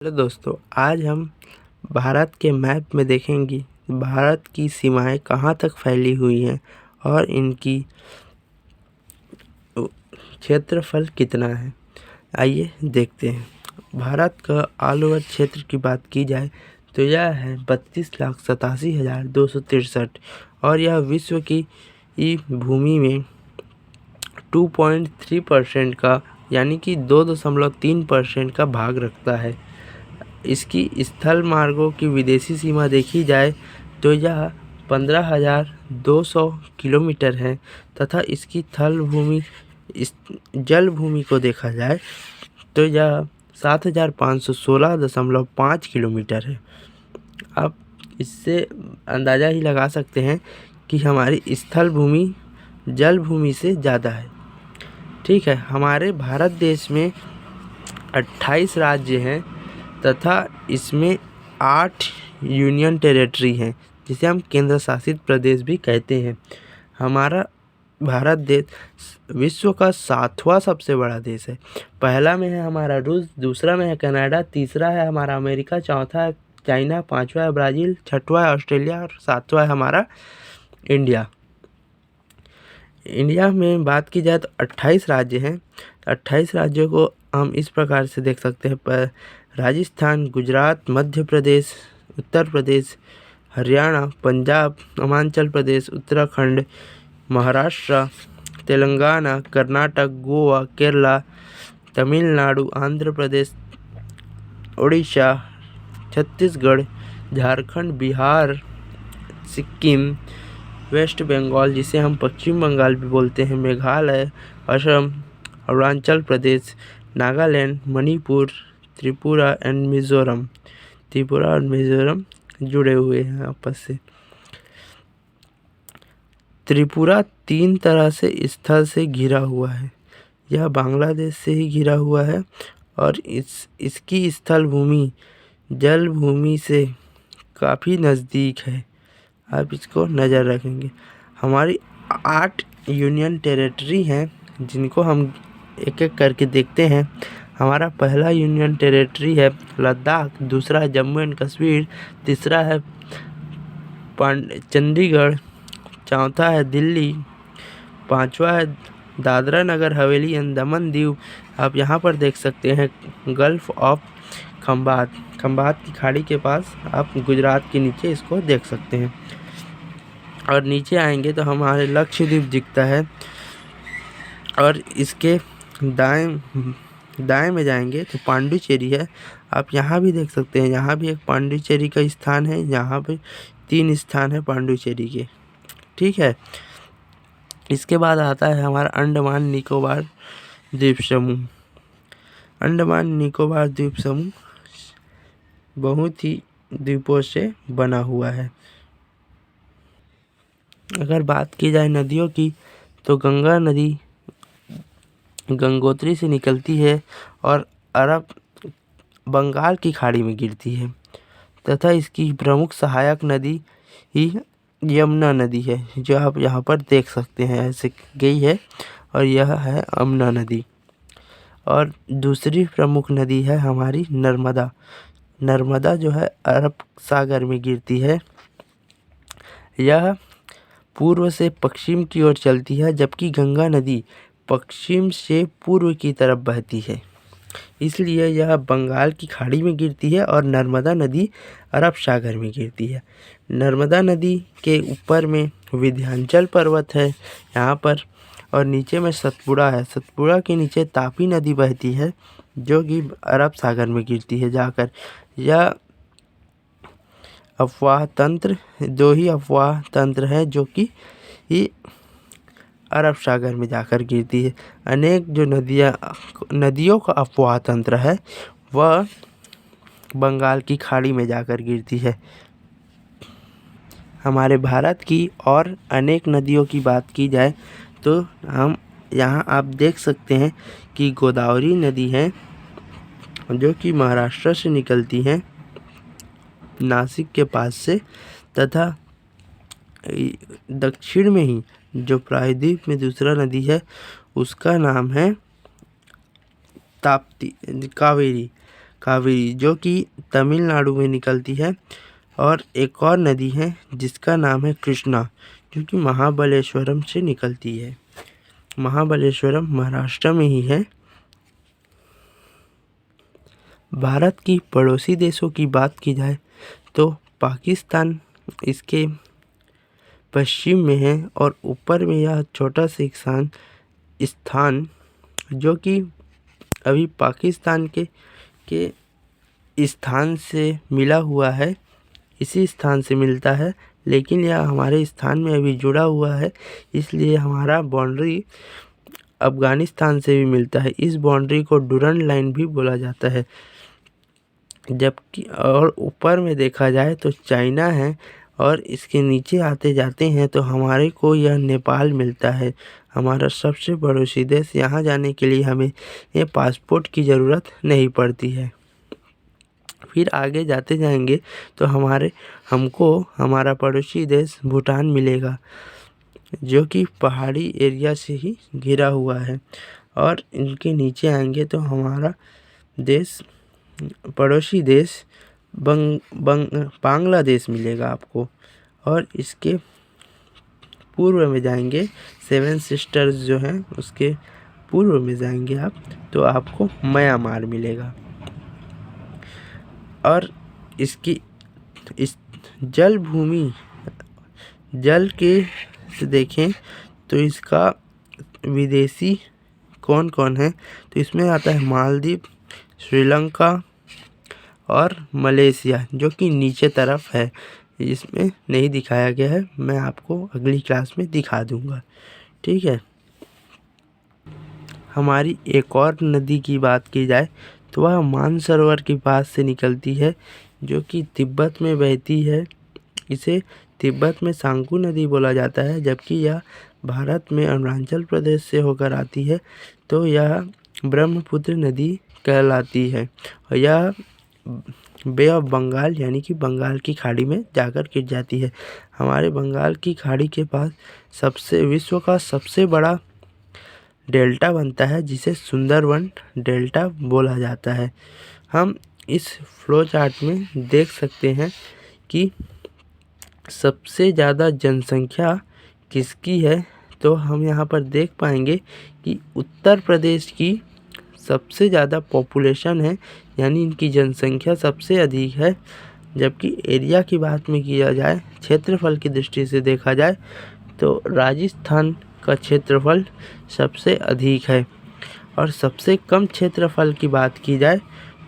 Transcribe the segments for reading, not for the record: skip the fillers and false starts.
Hello दोस्तों, आज हम भारत के मैप में देखेंगे भारत की सीमाएं कहाँ तक फैली हुई हैं और इनकी क्षेत्रफल कितना है। आइए देखते हैं। भारत का ऑल ओवर क्षेत्र की बात की जाए तो यह है 32,87,263 और यह विश्व की भूमि में 2.3% का यानी कि 2.3% का भाग रखता है। इसकी स्थल मार्गों की विदेशी सीमा देखी जाए तो यह 15,200 किलोमीटर है तथा इसकी थल भूमि जल भूमि को देखा जाए तो यह 7,516.5 किलोमीटर है। अब इससे अंदाज़ा ही लगा सकते हैं कि हमारी स्थल भूमि जल भूमि से ज़्यादा है। ठीक है, हमारे भारत देश में 28 राज्य हैं तथा इसमें 8 यूनियन टेरिटरी हैं जिसे हम केंद्र शासित प्रदेश भी कहते हैं। हमारा भारत देश विश्व का 7वां सबसे बड़ा देश है। पहला में है हमारा रूस, दूसरा में है कनाडा, तीसरा है हमारा अमेरिका, चौथा है चाइना, पांचवा है ब्राज़ील, छठवां है ऑस्ट्रेलिया और सातवां है हमारा इंडिया। इंडिया में बात की जाए तो 28 राज्य हैं। 28 राज्यों को हम इस प्रकार से देख सकते हैं। राजस्थान, गुजरात, मध्य प्रदेश, उत्तर प्रदेश, हरियाणा, पंजाब, हिमाचल प्रदेश, उत्तराखंड, महाराष्ट्र, तेलंगाना, कर्नाटक, गोवा, केरला, तमिलनाडु, आंध्र प्रदेश, उड़ीसा, छत्तीसगढ़, झारखंड, बिहार, सिक्किम, वेस्ट बंगाल जिसे हम पश्चिम बंगाल भी बोलते हैं, मेघालय, असम, अरुणाचल प्रदेश, नागालैंड, मणिपुर, त्रिपुरा एंड मिज़ोरम। त्रिपुरा और मिज़ोरम जुड़े हुए हैं आपस से। त्रिपुरा 3 तरह से स्थल से घिरा हुआ है। यह बांग्लादेश से ही घिरा हुआ है और इसकी स्थल भूमि जल भूमि से काफ़ी नज़दीक है। आप इसको नज़र रखेंगे। हमारी 8 यूनियन टेरिटरी हैं जिनको हम एक एक करके देखते हैं। हमारा पहला यूनियन टेरिटरी है लद्दाख, दूसरा है जम्मू एंड कश्मीर, तीसरा है चंडीगढ़, चौथा है दिल्ली, पांचवा है दादरा नगर हवेली एंड दमन दीव। आप यहाँ पर देख सकते हैं गल्फ ऑफ खंबात की खाड़ी के पास आप गुजरात के नीचे इसको देख सकते हैं। और नीचे आएंगे तो हमारे लक्षद्वीप दिखता है और इसके दाएं में जाएंगे तो पांडिचेरी है। आप यहाँ भी देख सकते हैं, यहाँ भी एक पांडिचेरी का स्थान है। यहाँ पे 3 स्थान है पांडिचेरी के। ठीक है, इसके बाद आता है हमारा अंडमान निकोबार द्वीप समूह। अंडमान निकोबार द्वीप समूह बहुत ही द्वीपों से बना हुआ है। अगर बात की जाए नदियों की तो गंगा नदी गंगोत्री से निकलती है और अरब बंगाल की खाड़ी में गिरती है तथा इसकी प्रमुख सहायक नदी ही यमुना नदी है जो आप यहाँ पर देख सकते हैं ऐसे गई है और यह है यमुना नदी। और दूसरी प्रमुख नदी है हमारी नर्मदा। नर्मदा जो है अरब सागर में गिरती है। यह पूर्व से पश्चिम की ओर चलती है जबकि गंगा नदी पश्चिम से पूर्व की तरफ बहती है, इसलिए यह बंगाल की खाड़ी में गिरती है और नर्मदा नदी अरब सागर में गिरती है। नर्मदा नदी के ऊपर में विंध्याचल पर्वत है यहाँ पर और नीचे में सतपुड़ा है। सतपुड़ा के नीचे तापी नदी बहती है जो कि अरब सागर में गिरती है जाकर। यह अफवाह तंत्र 2 ही अफवाह तंत्र है जो कि अरब सागर में जाकर गिरती है। अनेक जो नदियों का अफवाह तंत्र है वह बंगाल की खाड़ी में जाकर गिरती है। हमारे भारत की और अनेक नदियों की बात की जाए तो हम यहाँ आप देख सकते हैं कि गोदावरी नदी है जो कि महाराष्ट्र से निकलती है नासिक के पास से तथा दक्षिण में ही जो प्रायद्वीप में दूसरा नदी है उसका नाम है ताप्ती कावेरी। कावेरी, जो कि तमिलनाडु में निकलती है। और एक और नदी है जिसका नाम है कृष्णा, जो कि महाबलेश्वरम से निकलती है। महाबलेश्वरम महाराष्ट्र में ही है। भारत की पड़ोसी देशों की बात की जाए तो पाकिस्तान इसके पश्चिम में है, और ऊपर में यह छोटा सा स्थान जो कि अभी पाकिस्तान के स्थान से मिला हुआ है, इसी स्थान से मिलता है, लेकिन यह हमारे स्थान में अभी जुड़ा हुआ है, इसलिए हमारा बाउंड्री अफ़गानिस्तान से भी मिलता है। इस बाउंड्री को डूरंड लाइन भी बोला जाता है। जबकि और ऊपर में देखा जाए तो चाइना है, और इसके नीचे आते जाते हैं तो हमारे को यह नेपाल मिलता है, हमारा सबसे पड़ोसी देश। यहाँ जाने के लिए हमें ये पासपोर्ट की ज़रूरत नहीं पड़ती है। फिर आगे जाते जाएंगे तो हमको हमारा पड़ोसी देश भूटान मिलेगा, जो कि पहाड़ी एरिया से ही घिरा हुआ है। और इनके नीचे आएंगे तो हमारा देश पड़ोसी देश बांग्लादेश मिलेगा आपको। और इसके पूर्व में जाएंगे, सेवन सिस्टर्स जो हैं उसके पूर्व में जाएंगे आप तो आपको म्यांमार मिलेगा। और इसकी इस जल के से देखें तो इसका विदेशी कौन कौन है, तो इसमें आता है मालदीव, श्रीलंका और मलेशिया, जो कि नीचे तरफ है, इसमें नहीं दिखाया गया है। मैं आपको अगली क्लास में दिखा दूंगा, ठीक है। हमारी एक और नदी की बात की जाए तो वह मानसरोवर के पास से निकलती है, जो कि तिब्बत में बहती है। इसे तिब्बत में सांकू नदी बोला जाता है, जबकि यह भारत में अरुणाचल प्रदेश से होकर आती है तो यह ब्रह्मपुत्र नदी कहलाती है। और यह बे ऑफ बंगाल यानी कि बंगाल की खाड़ी में जाकर गिर जाती है। हमारे बंगाल की खाड़ी के पास विश्व का सबसे बड़ा डेल्टा बनता है, जिसे सुंदरवन डेल्टा बोला जाता है। हम इस फ्लो चार्ट में देख सकते हैं कि सबसे ज़्यादा जनसंख्या किसकी है, तो हम यहाँ पर देख पाएंगे कि उत्तर प्रदेश की सबसे ज़्यादा पॉपुलेशन है, यानी इनकी जनसंख्या सबसे अधिक है। जबकि एरिया की बात में किया जाए, क्षेत्रफल की दृष्टि से देखा जाए तो राजस्थान का क्षेत्रफल सबसे अधिक है। और सबसे कम क्षेत्रफल की बात की जाए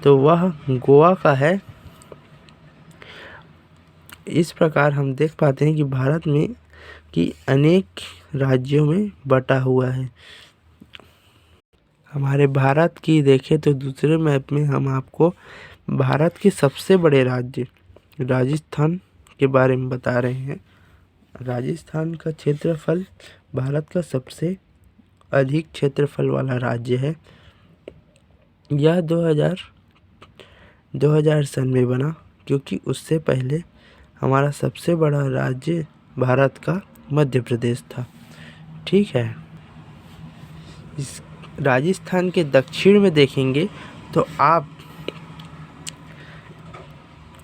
तो वह गोवा का है। इस प्रकार हम देख पाते हैं कि भारत में कि अनेक राज्यों में बटा हुआ है। हमारे भारत की देखें तो दूसरे मैप में हम आपको भारत के सबसे बड़े राज्य राजस्थान के बारे में बता रहे हैं। राजस्थान का क्षेत्रफल भारत का सबसे अधिक क्षेत्रफल वाला राज्य है। यह 2000 सन में बना, क्योंकि उससे पहले हमारा सबसे बड़ा राज्य भारत का मध्य प्रदेश था, ठीक है। इस राजस्थान के दक्षिण में देखेंगे तो आप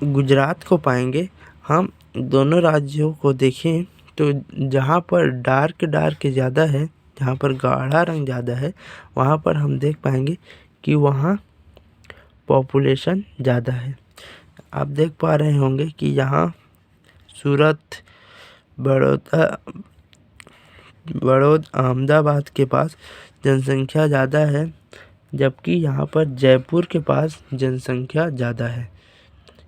गुजरात को पाएंगे। हम दोनों राज्यों को देखें तो जहाँ पर डार्क ज़्यादा है, जहाँ पर गाढ़ा रंग ज़्यादा है, वहाँ पर हम देख पाएंगे कि वहाँ पॉपुलेशन ज़्यादा है। आप देख पा रहे होंगे कि यहाँ सूरत, बड़ौद, अहमदाबाद के पास जनसंख्या ज़्यादा है, जबकि यहाँ पर जयपुर के पास जनसंख्या ज़्यादा है।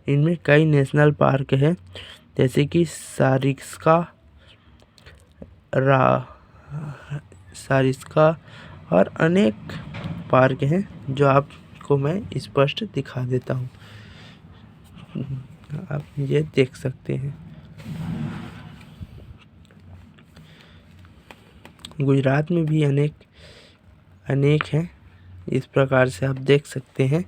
इनमें कई नेशनल पार्क हैं, जैसे कि सारिस्का और अनेक पार्क हैं, जो आपको मैं स्पष्ट दिखा देता हूँ। आप ये देख सकते हैं। गुजरात में भी अनेक हैं, इस प्रकार से आप देख सकते हैं।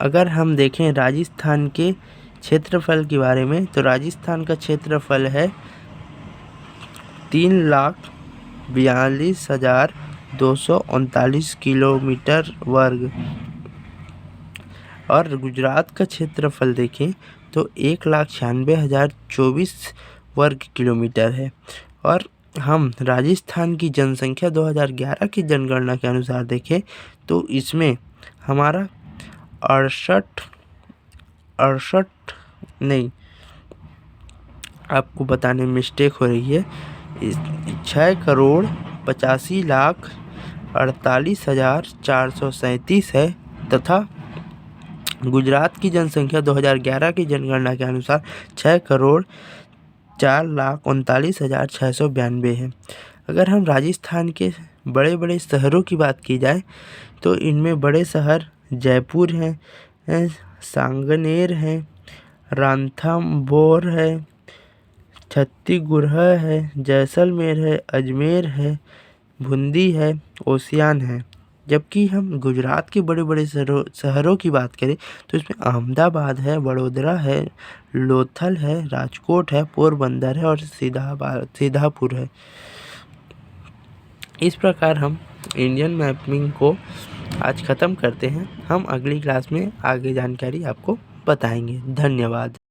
अगर हम देखें राजस्थान के क्षेत्रफल के बारे में, तो राजस्थान का क्षेत्रफल है 3,42,000 239 किलोमीटर वर्ग। और गुजरात का क्षेत्रफल देखें तो 1,96,024 वर्ग किलोमीटर है। और हम राजस्थान की जनसंख्या 2011 की जनगणना के अनुसार देखें तो इसमें हमारा आपको बताने में मिस्टेक हो रही है, 6,85,48,437 है। तथा गुजरात की जनसंख्या 2011 की जनगणना के अनुसार 6,04,39,692 है। अगर हम राजस्थान के बड़े बड़े शहरों की बात की जाए तो इनमें बड़े शहर जयपुर हैं, सांगनेर है, रणथंभौर है, छत्तीसगढ़ है, जैसलमेर है, अजमेर है, बूंदी है, ओसियान है। जबकि हम गुजरात के बड़े बड़े शहरों की बात करें तो इसमें अहमदाबाद है, वडोदरा है, लोथल है, राजकोट है, पोरबंदर है और सीधापुर है। इस प्रकार हम इंडियन मैपिंग को आज ख़त्म करते हैं। हम अगली क्लास में आगे जानकारी आपको बताएंगे। धन्यवाद।